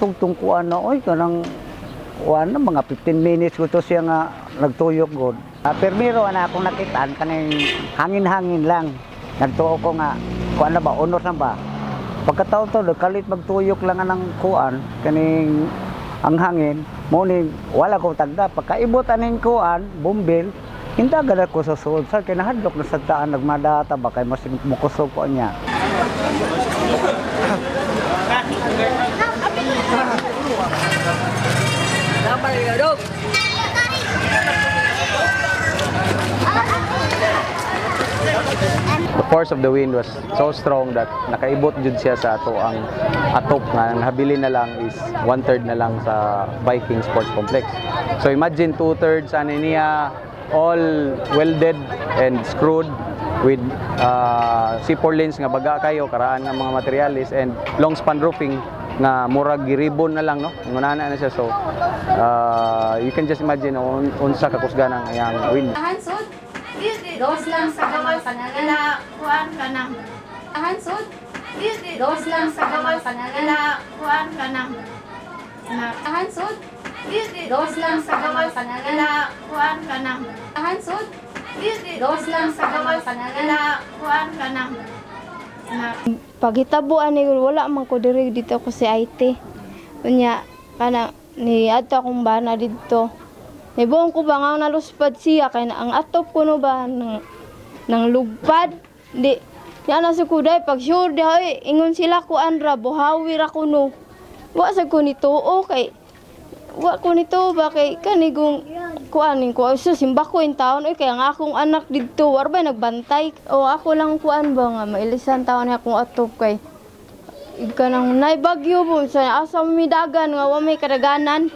kusog tong kuan na oy kanang kuan na mga 15 minutes ko to siya nga nagtuyok god. Permiro ana akong nakitaan kaning hangin-hangin lang. Nagtuo ko nga kuan na ba honor na ba. Pagkataon to kalit magtuyok lang ng kuan kaning ang hangin mo ni wala ko tagda pagkaibot aning kuan bumbil hinda gala ko sa sulod sir kay nahadlok na sa daan nagmadata ba kay mas mukusog ko niya. The force of the wind was so strong that nakaibot jud siya sa ato ang atop nga nahabilin na lang is 1/3 na lang sa Viking Sports Complex. So imagine 2/3 ani niya all welded and screwed with C4 lines nga baga kayo karaan nga mga materialis and long span roofing nga murag giribon na lang no ngunana na siya so you can just imagine unsa ka kusganang ayang wind. Dos lang sa gawas ila kuan kanang hansod. Dos lang sa gawas ila kuan kanang hansod. Dos lang sa gawas ila kuan kanang hansod. Dos lang sa gawas ila kuan kanang paghitabuan ni wala man ko diri dito ko si IT. Unya kana ni adto akong bana dito. Ibong ko ba nga naluspad siya kay na ang atop ko no ba ng lugpad di yan na sa kuday pag sure di ay ingon sila ko andra buhawi ra ko no wa sa ko nito okay wa ko nito ba kay kanigong kuanin ko so simba ko in taon oy kay ang akong anak didto war ba nagbantay o ako lang kuan ba nga mailisan taon akong atop kay ika nang naibagyo po sa asa midagan nga wa may kadaganan.